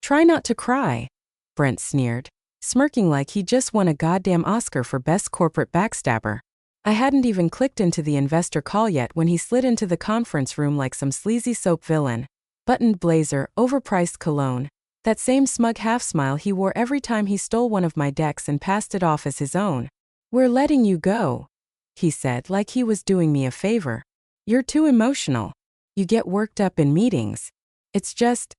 Try not to cry, Brent sneered, smirking like he just won a goddamn Oscar for Best Corporate Backstabber. I hadn't even clicked into the investor call yet when he slid into the conference room like some sleazy soap villain. Buttoned blazer, overpriced cologne, that same smug half-smile he wore every time he stole one of my decks and passed it off as his own. "We're letting you go," he said like he was doing me a favor. "You're too emotional. You get worked up in meetings. It's just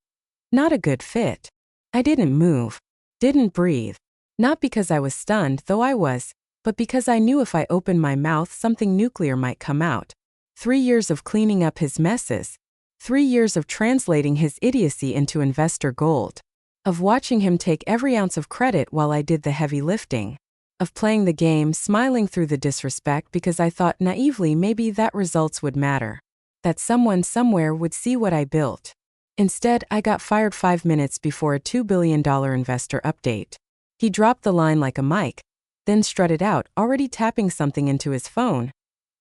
not a good fit." I didn't move, didn't breathe. Not because I was stunned, though I was, but because I knew if I opened my mouth something nuclear might come out. 3 years of cleaning up his messes. 3 years of translating his idiocy into investor gold. Of watching him take every ounce of credit while I did the heavy lifting. Of playing the game, smiling through the disrespect because I thought naively maybe that results would matter. That someone somewhere would see what I built. Instead, I got fired 5 minutes before a $2 billion investor update. He dropped the line like a mic, then strutted out, already tapping something into his phone.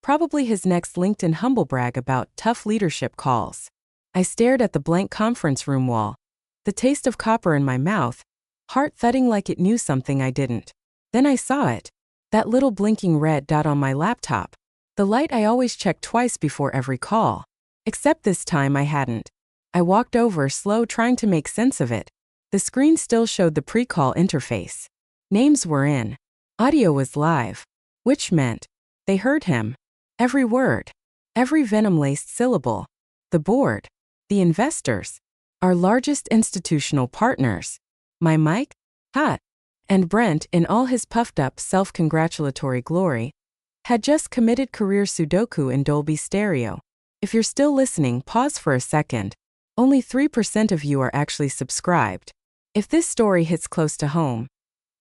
Probably his next LinkedIn humblebrag about tough leadership calls. I stared at the blank conference room wall, the taste of copper in my mouth, heart thudding like it knew something I didn't. Then I saw it. That little blinking red dot on my laptop. The light I always check twice before every call. Except this time I hadn't. I walked over, slow, trying to make sense of it. The screen still showed the pre-call interface. Names were in. Audio was live. Which meant they heard him. Every word. Every venom-laced syllable. The board. The investors. Our largest institutional partners. My mic? Hot. And Brent, in all his puffed-up, self-congratulatory glory, had just committed career Sudoku in Dolby Stereo. If you're still listening, pause for a second. Only 3% of you are actually subscribed. If this story hits close to home,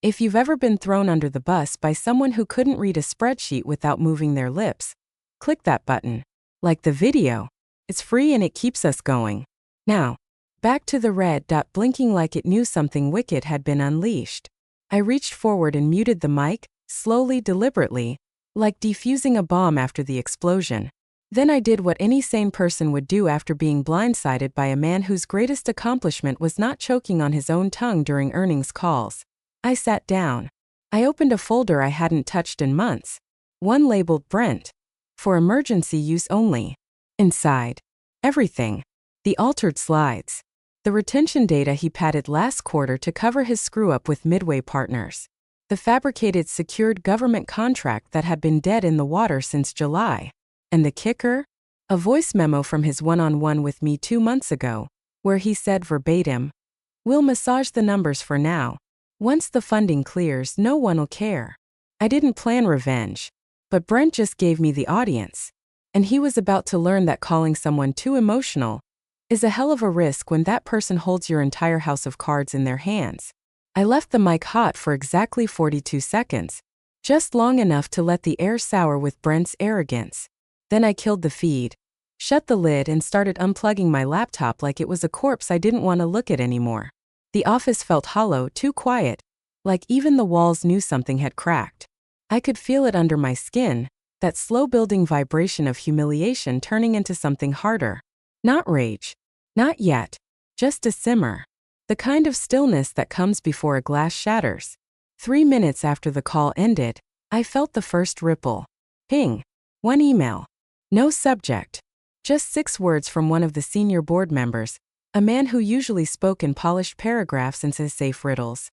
if you've ever been thrown under the bus by someone who couldn't read a spreadsheet without moving their lips, click that button. Like the video. It's free and it keeps us going. Now, back to the red dot blinking like it knew something wicked had been unleashed. I reached forward and muted the mic, slowly, deliberately, like defusing a bomb after the explosion. Then I did what any sane person would do after being blindsided by a man whose greatest accomplishment was not choking on his own tongue during earnings calls. I sat down. I opened a folder I hadn't touched in months. One labeled Brent. For emergency use only. Inside. Everything. The altered slides. The retention data he padded last quarter to cover his screw-up with Midway Partners. The fabricated secured government contract that had been dead in the water since July. And the kicker? A voice memo from his one-on-one with me 2 months ago, where he said verbatim, "We'll massage the numbers for now. Once the funding clears, no one'll care." I didn't plan revenge. But Brent just gave me the audience. And he was about to learn that calling someone too emotional is a hell of a risk when that person holds your entire house of cards in their hands. I left the mic hot for exactly 42 seconds, just long enough to let the air sour with Brent's arrogance. Then I killed the feed, shut the lid and started unplugging my laptop like it was a corpse I didn't want to look at anymore. The office felt hollow, too quiet, like even the walls knew something had cracked. I could feel it under my skin, that slow-building vibration of humiliation turning into something harder. Not rage. Not yet. Just a simmer. The kind of stillness that comes before a glass shatters. 3 minutes after the call ended, I felt the first ripple. Ping. One email. No subject. Just 6 words from one of the senior board members, a man who usually spoke in polished paragraphs and safe riddles.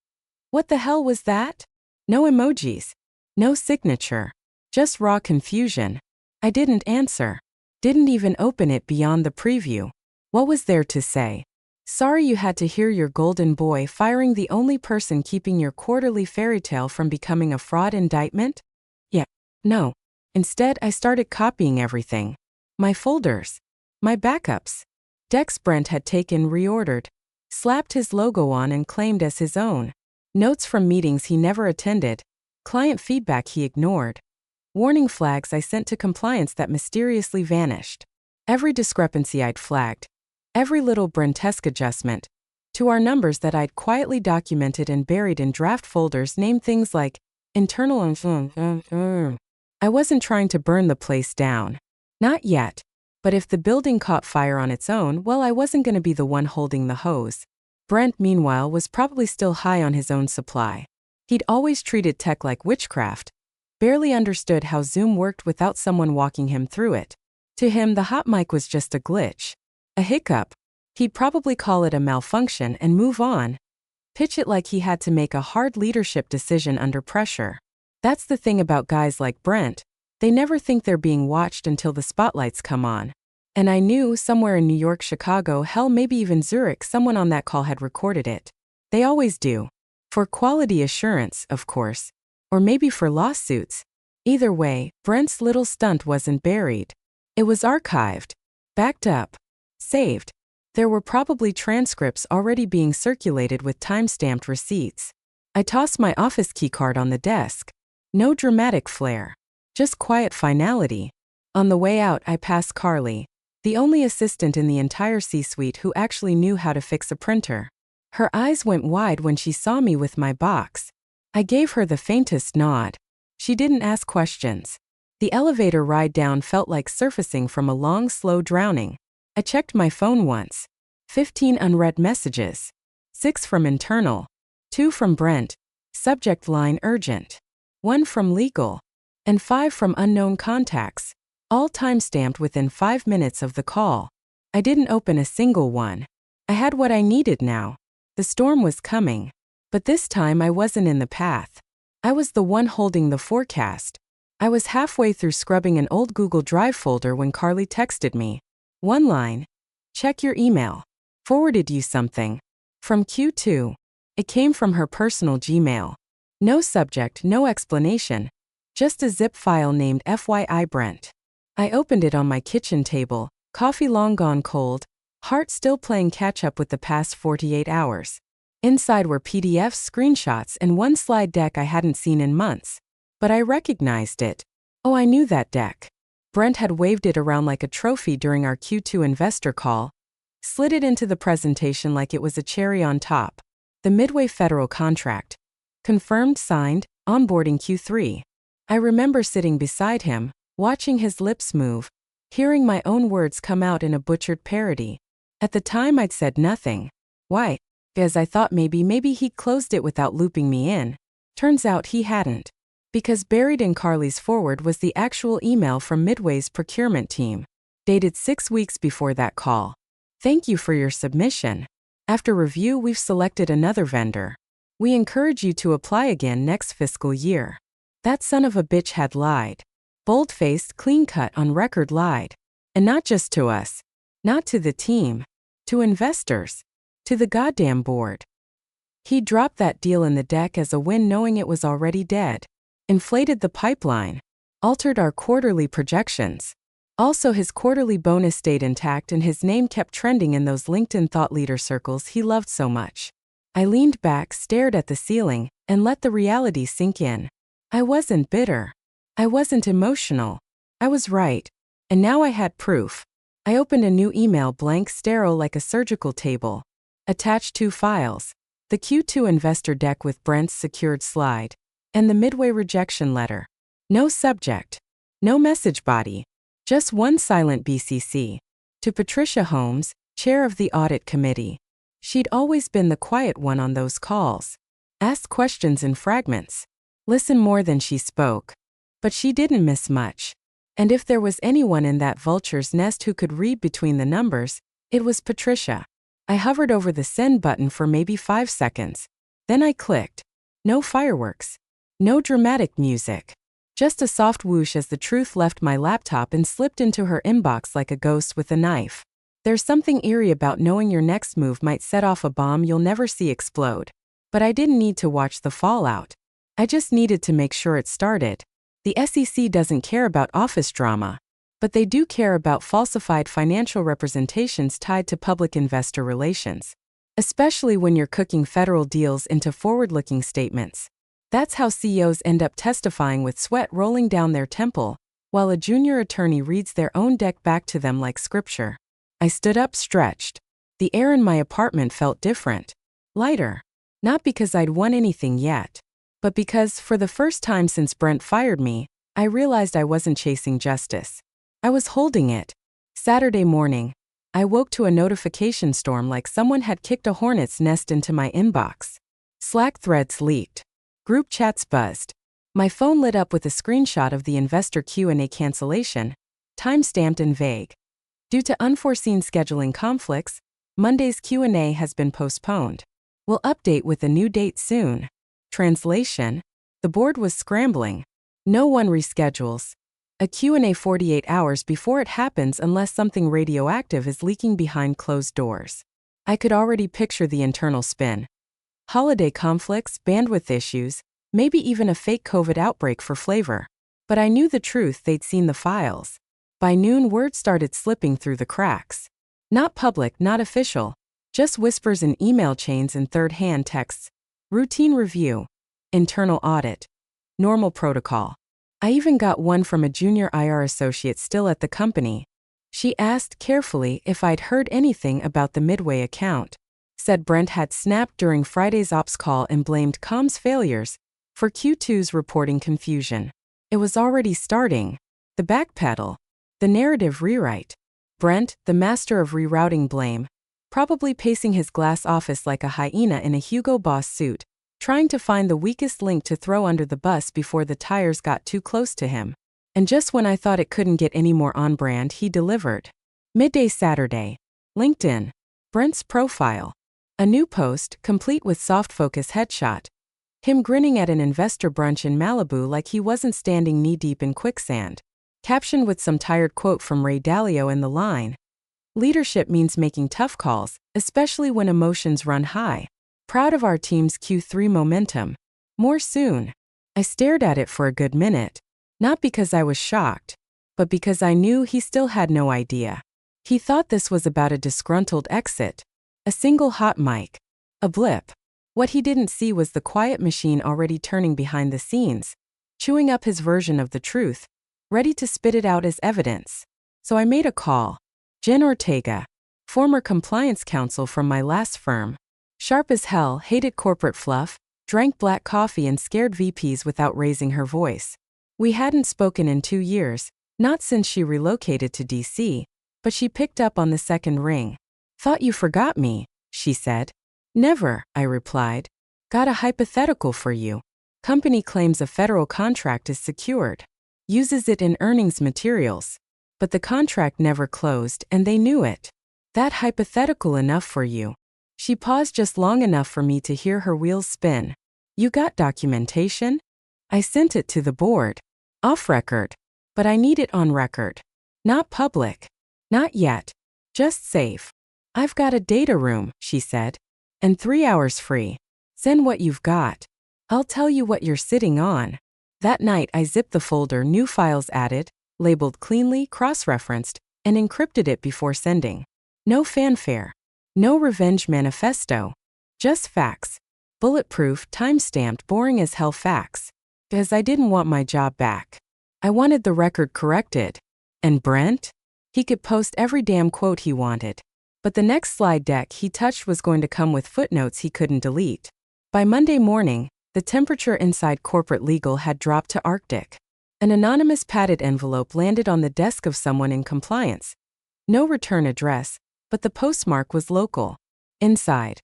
What the hell was that? No emojis. No signature. Just raw confusion. I didn't answer. Didn't even open it beyond the preview. What was there to say? Sorry you had to hear your golden boy firing the only person keeping your quarterly fairy tale from becoming a fraud indictment? Yeah. No. Instead, I started copying everything. My folders. My backups. Decks Brent had taken, reordered, slapped his logo on and claimed as his own. Notes from meetings he never attended. Client feedback he ignored. Warning flags I sent to compliance that mysteriously vanished. Every discrepancy I'd flagged. Every little Brentesque adjustment. To our numbers that I'd quietly documented and buried in draft folders named things like internal and I wasn't trying to burn the place down. Not yet. But if the building caught fire on its own, well, I wasn't going to be the one holding the hose. Brent, meanwhile, was probably still high on his own supply. He'd always treated tech like witchcraft, barely understood how Zoom worked without someone walking him through it. To him, the hot mic was just a glitch, a hiccup. He'd probably call it a malfunction and move on. Pitch it like he had to make a hard leadership decision under pressure. That's the thing about guys like Brent. They never think they're being watched until the spotlights come on. And I knew somewhere in New York, Chicago, hell, maybe even Zurich, someone on that call had recorded it. They always do. For quality assurance, of course. Or maybe for lawsuits. Either way, Brent's little stunt wasn't buried. It was archived, backed up, saved. There were probably transcripts already being circulated with time-stamped receipts. I tossed my office keycard on the desk. No dramatic flair, just quiet finality. On the way out, I passed Carly, the only assistant in the entire C-suite who actually knew how to fix a printer. Her eyes went wide when she saw me with my box. I gave her the faintest nod. She didn't ask questions. The elevator ride down felt like surfacing from a long, slow drowning. I checked my phone once. 15 unread messages. 6 from internal. 2 from Brent. Subject line urgent. 1 from legal. And 5 from unknown contacts. All time-stamped within 5 minutes of the call. I didn't open a single one. I had what I needed now. The storm was coming. But this time I wasn't in the path. I was the one holding the forecast. I was halfway through scrubbing an old Google Drive folder when Carly texted me. One line. Check your email. Forwarded you something. From Q2. It came from her personal Gmail. No subject, no explanation. Just a zip file named FYI Brent. I opened it on my kitchen table, coffee long gone cold, heart still playing catch-up with the past 48 hours. Inside were PDFs, screenshots, and one slide deck I hadn't seen in months. But I recognized it. Oh, I knew that deck. Brent had waved it around like a trophy during our Q2 investor call, slid it into the presentation like it was a cherry on top. The Midway federal contract. Confirmed, signed, onboarding Q3. I remember sitting beside him, watching his lips move, hearing my own words come out in a butchered parody. At the time I'd said nothing. Why? Because I thought maybe he'd closed it without looping me in. Turns out he hadn't. Because buried in Carly's forward was the actual email from Midway's procurement team, dated 6 weeks before that call. Thank you for your submission. After review, we've selected another vendor. We encourage you to apply again next fiscal year. That son of a bitch had lied. Bold-faced, clean-cut, on record lied. And not just to us. Not to the team. To investors. To the goddamn board. He dropped that deal in the deck as a win knowing it was already dead. Inflated the pipeline. Altered our quarterly projections. Also, his quarterly bonus stayed intact and his name kept trending in those LinkedIn thought leader circles he loved so much. I leaned back, stared at the ceiling, and let the reality sink in. I wasn't bitter. I wasn't emotional. I was right. And now I had proof. I opened a new email, blank, sterile like a surgical table. Attached 2 files. The Q2 investor deck with Brent's secured slide. And the Midway rejection letter. No subject. No message body. Just one silent BCC. To Patricia Holmes, chair of the audit committee. She'd always been the quiet one on those calls. Asked questions in fragments. Listened more than she spoke. But she didn't miss much. And if there was anyone in that vulture's nest who could read between the numbers, it was Patricia. I hovered over the send button for maybe 5 seconds. Then I clicked. No fireworks. No dramatic music. Just a soft whoosh as the truth left my laptop and slipped into her inbox like a ghost with a knife. There's something eerie about knowing your next move might set off a bomb you'll never see explode. But I didn't need to watch the fallout. I just needed to make sure it started. The SEC doesn't care about office drama. But they do care about falsified financial representations tied to public investor relations. Especially when you're cooking federal deals into forward-looking statements. That's how CEOs end up testifying with sweat rolling down their temple, while a junior attorney reads their own deck back to them like scripture. I stood up, stretched. The air in my apartment felt different. Lighter. Not because I'd won anything yet, but because, for the first time since Brent fired me, I realized I wasn't chasing justice. I was holding it. Saturday morning. I woke to a notification storm like someone had kicked a hornet's nest into my inbox. Slack threads leaked. Group chats buzzed. My phone lit up with a screenshot of the investor Q&A cancellation, time-stamped and vague. Due to unforeseen scheduling conflicts, Monday's Q&A has been postponed. We'll update with a new date soon. Translation: the board was scrambling. No one reschedules a Q&A 48 hours before it happens unless something radioactive is leaking behind closed doors. I could already picture the internal spin. Holiday conflicts, bandwidth issues, maybe even a fake COVID outbreak for flavor. But I knew the truth, they'd seen the files. By noon, word started slipping through the cracks. Not public, not official, just whispers in email chains and third-hand texts. Routine review. Internal audit. Normal protocol. I even got one from a junior IR associate still at the company. She asked carefully if I'd heard anything about the Midway account. Said Brent had snapped during Friday's ops call and blamed comms failures for Q2's reporting confusion. It was already starting. The backpedal. The narrative rewrite. Brent, the master of rerouting blame, probably pacing his glass office like a hyena in a Hugo Boss suit, trying to find the weakest link to throw under the bus before the tires got too close to him. And just when I thought it couldn't get any more on brand, he delivered. Midday Saturday. LinkedIn. Brent's profile. A new post, complete with soft focus headshot. Him grinning at an investor brunch in Malibu like he wasn't standing knee-deep in quicksand. Captioned with some tired quote from Ray Dalio in the line, "Leadership means making tough calls, especially when emotions run high. Proud of our team's Q3 momentum. More soon." I stared at it for a good minute, not because I was shocked, but because I knew he still had no idea. He thought this was about a disgruntled exit, a single hot mic, a blip. What he didn't see was the quiet machine already turning behind the scenes, chewing up his version of the truth, ready to spit it out as evidence. So I made a call. Jen Ortega, former compliance counsel from my last firm. Sharp as hell, hated corporate fluff, drank black coffee and scared VPs without raising her voice. We hadn't spoken in 2 years, not since she relocated to DC, but she picked up on the second ring. "Thought you forgot me," she said. "Never," I replied. "Got a hypothetical for you. Company claims a federal contract is secured. Uses it in earnings materials. But the contract never closed and they knew it. That hypothetical enough for you?" She paused just long enough for me to hear her wheels spin. "You got documentation?" I sent it to the board. "Off record. But I need it on record. Not public. Not yet. Just safe." "I've got a data room," she said. "And 3 hours free. Send what you've got. I'll tell you what you're sitting on." That night I zipped the folder, new files added, labeled cleanly, cross-referenced, and encrypted it before sending. No fanfare. No revenge manifesto. Just facts. Bulletproof, time-stamped, boring as hell facts. Because I didn't want my job back. I wanted the record corrected. And Brent? He could post every damn quote he wanted. But the next slide deck he touched was going to come with footnotes he couldn't delete. By Monday morning, the temperature inside corporate legal had dropped to Arctic. An anonymous padded envelope landed on the desk of someone in compliance. No return address, but the postmark was local. Inside,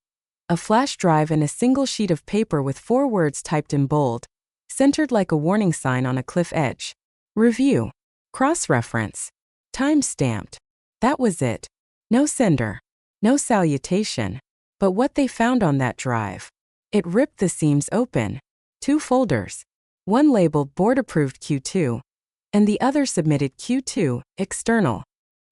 a flash drive and a single sheet of paper with 4 words typed in bold, centered like a warning sign on a cliff edge. Review. Cross-reference. Time-stamped. That was it. No sender. No salutation. But what they found on that drive. It ripped the seams open. 2 folders. One labeled Board-Approved Q2, and the other submitted Q2, External.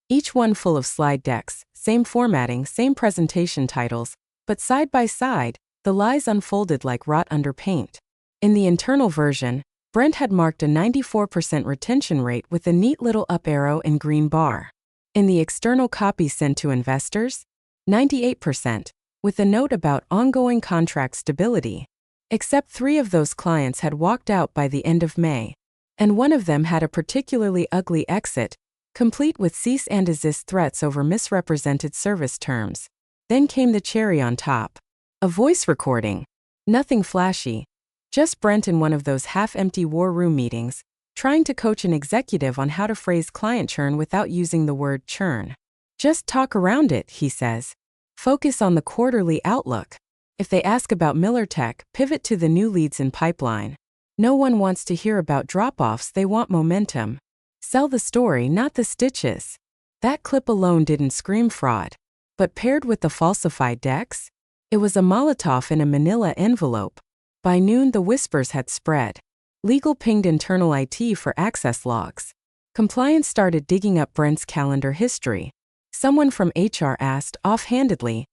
Each one full of slide decks, same formatting, same presentation titles, but side by side, the lies unfolded like rot under paint. In the internal version, Brent had marked a 94% retention rate with a neat little up arrow and green bar. In the external copy sent to investors, 98%, with a note about ongoing contract stability. Except 3 of those clients had walked out by the end of May, and one of them had a particularly ugly exit, complete with cease and desist threats over misrepresented service terms. Then came the cherry on top. A voice recording. Nothing flashy. Just Brent in one of those half-empty war room meetings, trying to coach an executive on how to phrase client churn without using the word churn. Just talk around it, he says. Focus on the quarterly outlook. If they ask about Miller Tech, pivot to the new leads in pipeline. No one wants to hear about drop-offs, they want momentum. Sell the story, not the stitches. That clip alone didn't scream fraud. But paired with the falsified decks, it was a Molotov in a manila envelope. By noon, the whispers had spread. Legal pinged internal IT for access logs. Compliance started digging up Brent's calendar history. Someone from HR asked, offhandedly,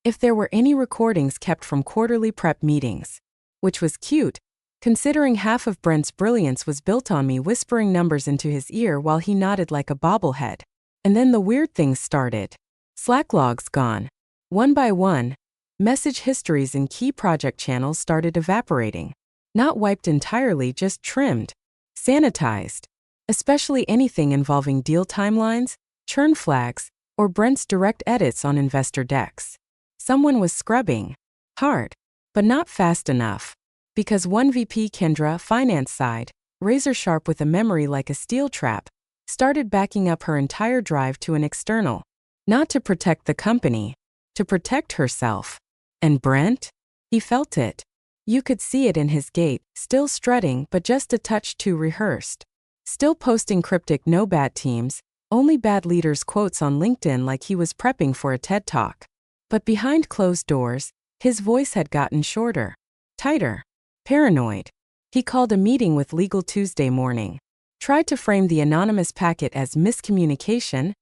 if there were any recordings kept from quarterly prep meetings. Which was cute, considering half of Brent's brilliance was built on me whispering numbers into his ear while he nodded like a bobblehead. And then the weird things started. Slack logs gone. One by one, message histories in key project channels started evaporating. Not wiped entirely, just trimmed. Sanitized. Especially anything involving deal timelines, churn flags, or Brent's direct edits on investor decks. Someone was scrubbing. Hard. But not fast enough. Because one VP, Kendra, finance side, razor sharp with a memory like a steel trap, started backing up her entire drive to an external. Not to protect the company. To protect herself. And Brent? He felt it. You could see it in his gait, still strutting but just a touch too rehearsed. Still posting cryptic no bad teams, only bad leaders quotes on LinkedIn like he was prepping for a TED Talk. But behind closed doors, his voice had gotten shorter. Tighter. Paranoid. He called a meeting with legal Tuesday morning. Tried to frame the anonymous packet as miscommunication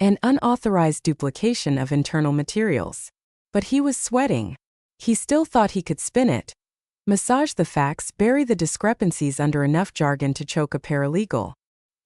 and unauthorized duplication of internal materials. But he was sweating. He still thought he could spin it. Massage the facts, bury the discrepancies under enough jargon to choke a paralegal.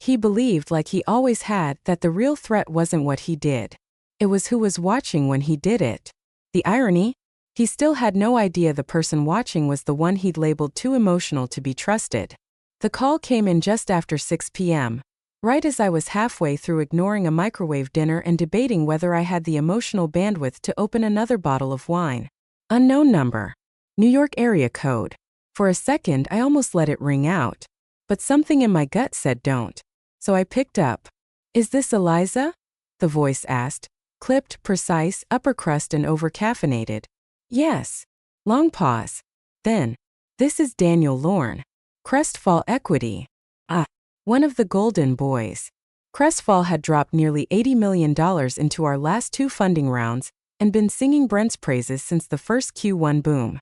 He believed, like he always had, that the real threat wasn't what he did. It was who was watching when he did it. The irony? He still had no idea the person watching was the one he'd labeled too emotional to be trusted. The call came in just after 6 p.m., right as I was halfway through ignoring a microwave dinner and debating whether I had the emotional bandwidth to open another bottle of wine. Unknown number. New York area code. For a second, I almost let it ring out. But something in my gut said don't. So I picked up. Is this Eliza? The voice asked. Clipped, precise, upper crust and over-caffeinated. Yes. Long pause. Then, this is Daniel Lorne. Crestfall Equity. Ah, one of the golden boys. Crestfall had dropped nearly $80 million into our last two funding rounds and been singing Brent's praises since the first Q1 boom.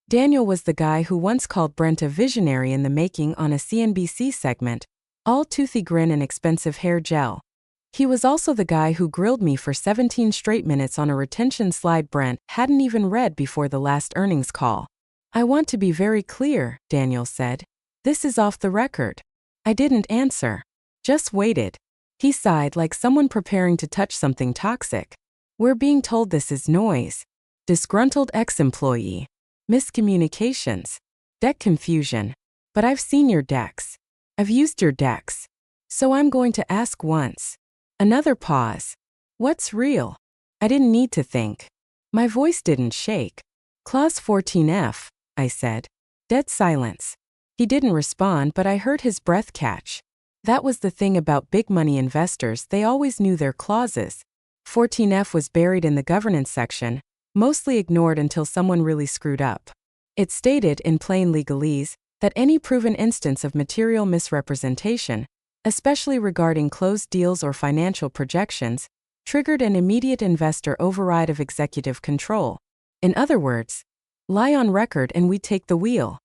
Daniel was the guy who once called Brent a visionary in the making on a CNBC segment, all toothy grin and expensive hair gel. He was also the guy who grilled me for 17 straight minutes on a retention slide Brent hadn't even read before the last earnings call. I want to be very clear, Daniel said. This is off the record. I didn't answer. Just waited. He sighed like someone preparing to touch something toxic. We're being told this is noise. Disgruntled ex-employee. Miscommunications. Deck confusion. But I've seen your decks. I've used your decks. So I'm going to ask once. Another pause. What's real? I didn't need to think. My voice didn't shake. Clause 14F, I said. Dead silence. He didn't respond, but I heard his breath catch. That was the thing about big money investors, they always knew their clauses. 14F was buried in the governance section, mostly ignored until someone really screwed up. It stated, in plain legalese, that any proven instance of material misrepresentation, especially regarding closed deals or financial projections, triggered an immediate investor override of executive control. In other words, lie on record and we take the wheel.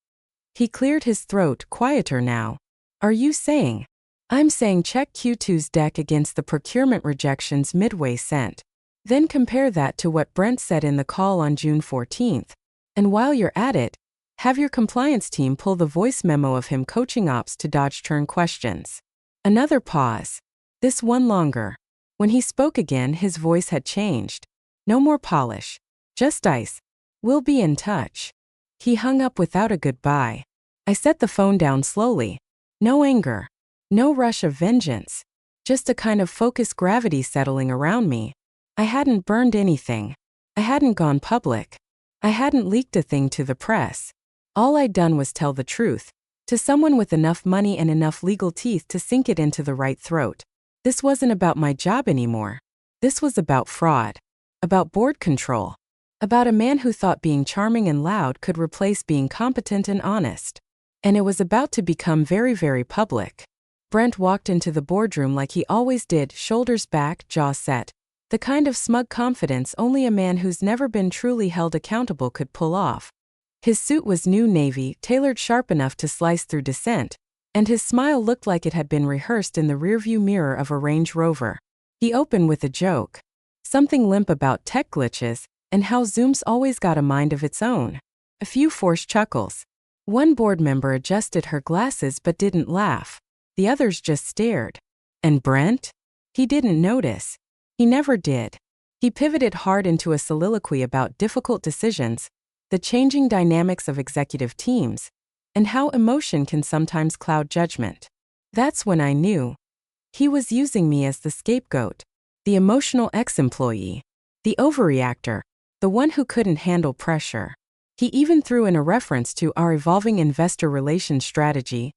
He cleared his throat, quieter now. Are you saying? I'm saying check Q2's deck against the procurement rejections Midway sent. Then compare that to what Brent said in the call on June 14th. And while you're at it, have your compliance team pull the voice memo of him coaching ops to dodge turn questions. Another pause. This one longer. When he spoke again, his voice had changed. No more polish. Just ice. We'll be in touch. He hung up without a goodbye. I set the phone down slowly. No anger. No rush of vengeance. Just a kind of focused gravity settling around me. I hadn't burned anything. I hadn't gone public. I hadn't leaked a thing to the press. All I'd done was tell the truth. To someone with enough money and enough legal teeth to sink it into the right throat. This wasn't about my job anymore. This was about fraud, about board control, about a man who thought being charming and loud could replace being competent and honest. And it was about to become very, very public. Brent walked into the boardroom like he always did, shoulders back, jaw set, the kind of smug confidence only a man who's never been truly held accountable could pull off. His suit was new navy, tailored sharp enough to slice through dissent, and his smile looked like it had been rehearsed in the rearview mirror of a Range Rover. He opened with a joke. Something limp about tech glitches, and how Zoom's always got a mind of its own. A few forced chuckles. One board member adjusted her glasses but didn't laugh. The others just stared. And Brent? He didn't notice. He never did. He pivoted hard into a soliloquy about difficult decisions, the changing dynamics of executive teams, and how emotion can sometimes cloud judgment. That's when I knew. He was using me as the scapegoat, the emotional ex-employee, the overreactor, the one who couldn't handle pressure. He even threw in a reference to our evolving investor relations strategy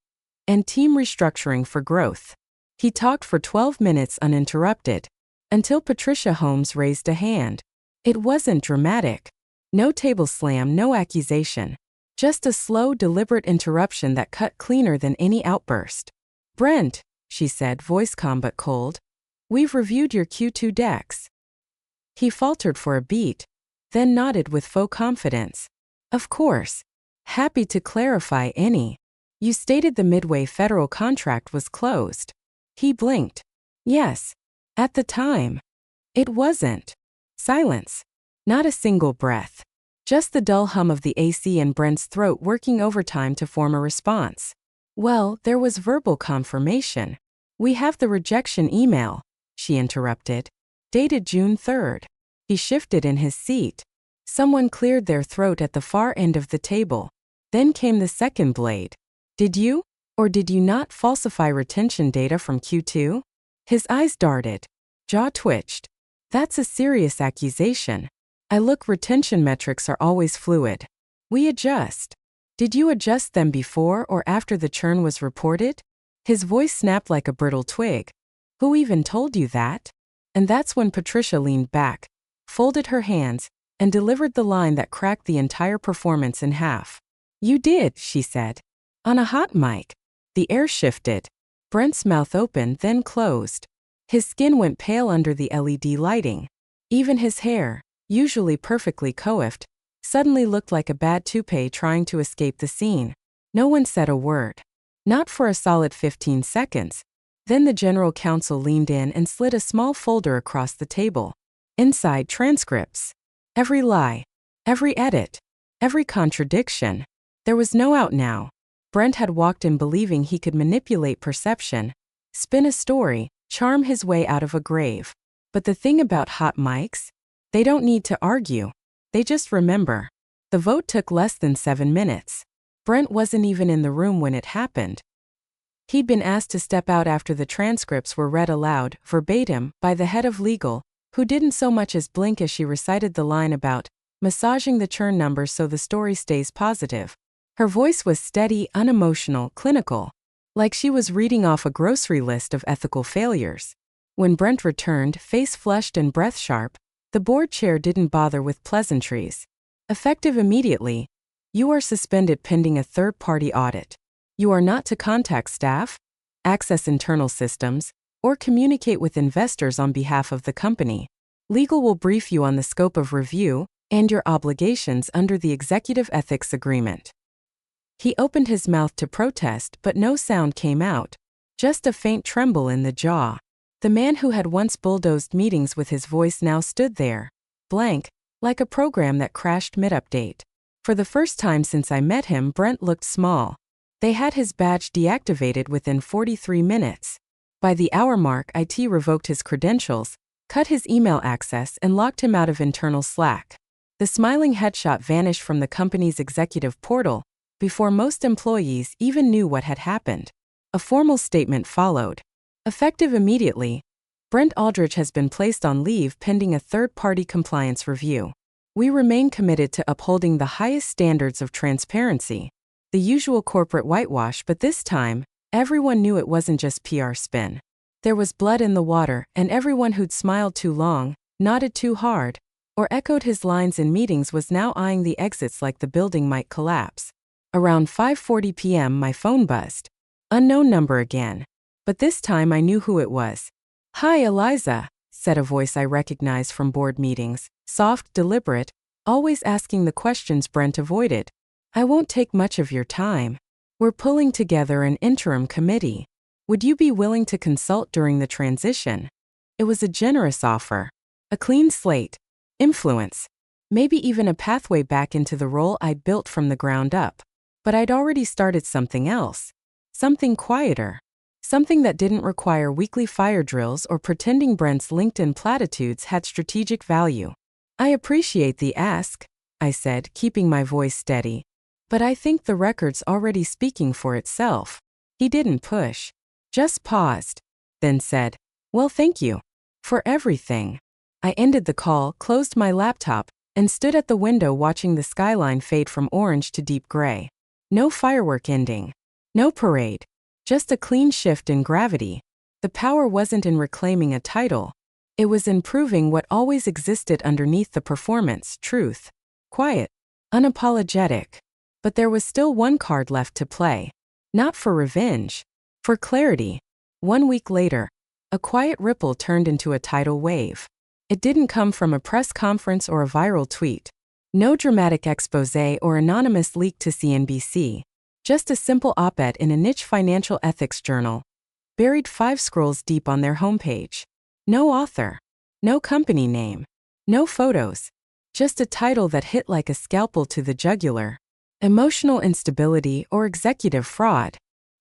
and team restructuring for growth. He talked for 12 minutes uninterrupted, until Patricia Holmes raised a hand. It wasn't dramatic. No table slam, no accusation. Just a slow, deliberate interruption that cut cleaner than any outburst. "Brent," she said, voice calm but cold, "we've reviewed your Q2 decks." He faltered for a beat, then nodded with faux confidence. "Of course. Happy to clarify any. You stated the Midway federal contract was closed." He blinked. "Yes. At the time. It wasn't." Silence. Not a single breath. Just the dull hum of the AC in Brent's throat working overtime to form a response. "Well, there was verbal confirmation. We have the rejection email," she interrupted. "Dated June 3rd. He shifted in his seat. Someone cleared their throat at the far end of the table. Then came the second blade. "Did you, or did you not falsify retention data from Q2? His eyes darted. Jaw twitched. "That's a serious accusation. I look, retention metrics are always fluid. We adjust. Did you adjust them before or after the churn was reported?" His voice snapped like a brittle twig. "Who even told you that?" And that's when Patricia leaned back, folded her hands, and delivered the line that cracked the entire performance in half. "You did," she said. "On a hot mic." The air shifted. Brent's mouth opened, then closed. His skin went pale under the LED lighting. Even his hair, usually perfectly coiffed, suddenly looked like a bad toupee trying to escape the scene. No one said a word. Not for a solid 15 seconds. Then the general counsel leaned in and slid a small folder across the table. Inside, transcripts. Every lie. Every edit. Every contradiction. There was no out now. Brent had walked in believing he could manipulate perception, spin a story, charm his way out of a grave. But the thing about hot mics? They don't need to argue. They just remember. The vote took less than 7 minutes. Brent wasn't even in the room when it happened. He'd been asked to step out after the transcripts were read aloud, verbatim, by the head of legal, who didn't so much as blink as she recited the line about massaging the churn numbers so the story stays positive. Her voice was steady, unemotional, clinical, like she was reading off a grocery list of ethical failures. When Brent returned, face flushed and breath sharp, the board chair didn't bother with pleasantries. Effective immediately. You are suspended pending a third-party audit. You are not to contact staff, access internal systems, or communicate with investors on behalf of the company. Legal will brief you on the scope of review and your obligations under the Executive Ethics Agreement. He opened his mouth to protest, but no sound came out, just a faint tremble in the jaw. The man who had once bulldozed meetings with his voice now stood there, blank, like a program that crashed mid-update. For the first time since I met him, Brent looked small. They had his badge deactivated within 43 minutes. By the hour mark, IT revoked his credentials, cut his email access, and locked him out of internal Slack. The smiling headshot vanished from the company's executive portal before most employees even knew what had happened. A formal statement followed. Effective immediately, Brent Aldrich has been placed on leave pending a third-party compliance review. We remain committed to upholding the highest standards of transparency. The usual corporate whitewash, but this time, everyone knew it wasn't just PR spin. There was blood in the water, and everyone who'd smiled too long, nodded too hard, or echoed his lines in meetings was now eyeing the exits like the building might collapse. Around 5:40 p.m. my phone buzzed. Unknown number again. But this time I knew who it was. "Hi, Eliza," said a voice I recognized from board meetings, soft, deliberate, always asking the questions Brent avoided. "I won't take much of your time. We're pulling together an interim committee. Would you be willing to consult during the transition?" It was a generous offer. A clean slate. Influence. Maybe even a pathway back into the role I'd built from the ground up. But I'd already started something else. Something quieter. Something that didn't require weekly fire drills or pretending Brent's LinkedIn platitudes had strategic value. "I appreciate the ask," I said, keeping my voice steady. "But I think the record's already speaking for itself." He didn't push. Just paused. Then said, "Well, thank you. For everything." I ended the call, closed my laptop, and stood at the window watching the skyline fade from orange to deep gray. No firework ending. No parade. Just a clean shift in gravity. The power wasn't in reclaiming a title. It was in proving what always existed underneath the performance: truth. Quiet. Unapologetic. But there was still one card left to play. Not for revenge. For clarity. 1 week later, a quiet ripple turned into a tidal wave. It didn't come from a press conference or a viral tweet. No dramatic exposé or anonymous leak to CNBC. Just a simple op-ed in a niche financial ethics journal, buried 5 scrolls deep on their homepage. No author. No company name. No photos. Just a title that hit like a scalpel to the jugular. Emotional instability or executive fraud.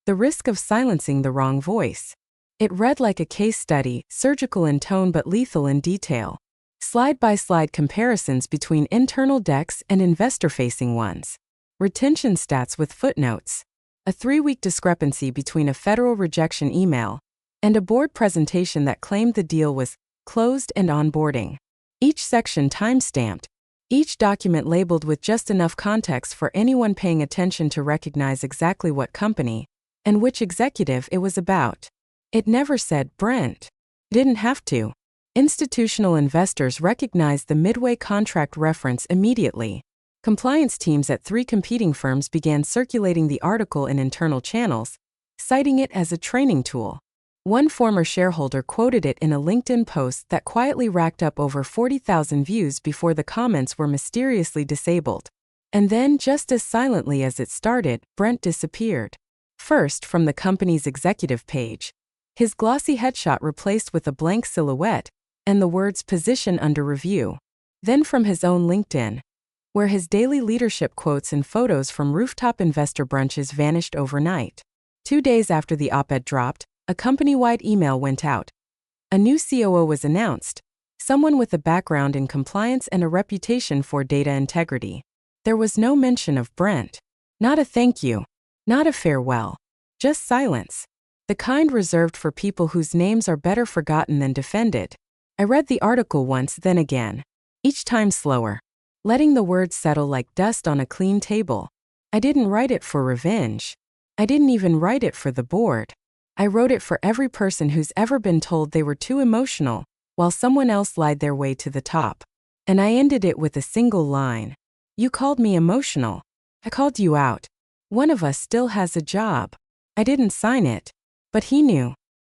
The risk of silencing the wrong voice. It read like a case study, surgical in tone but lethal in detail. Slide-by-slide comparisons between internal decks and investor-facing ones. Retention stats with footnotes. A 3-week discrepancy between a federal rejection email and a board presentation that claimed the deal was closed and onboarding. Each section time-stamped. Each document labeled with just enough context for anyone paying attention to recognize exactly what company and which executive it was about. It never said Brent. Didn't have to. Institutional investors recognized the Midway contract reference immediately. Compliance teams at 3 competing firms began circulating the article in internal channels, citing it as a training tool. One former shareholder quoted it in a LinkedIn post that quietly racked up over 40,000 views before the comments were mysteriously disabled. And then, just as silently as it started, Brent disappeared. First, from the company's executive page. His glossy headshot replaced with a blank silhouette, and the words "position under review." Then from his own LinkedIn, where his daily leadership quotes and photos from rooftop investor brunches vanished overnight. 2 days after the op-ed dropped, a company-wide email went out. A new COO was announced, someone with a background in compliance and a reputation for data integrity. There was no mention of Brent. Not a thank you. Not a farewell. Just silence. The kind reserved for people whose names are better forgotten than defended. I read the article once, then again. Each time slower. Letting the words settle like dust on a clean table. I didn't write it for revenge. I didn't even write it for the board. I wrote it for every person who's ever been told they were too emotional, while someone else lied their way to the top. And I ended it with a single line. "You called me emotional. I called you out. One of us still has a job." I didn't sign it. But he knew.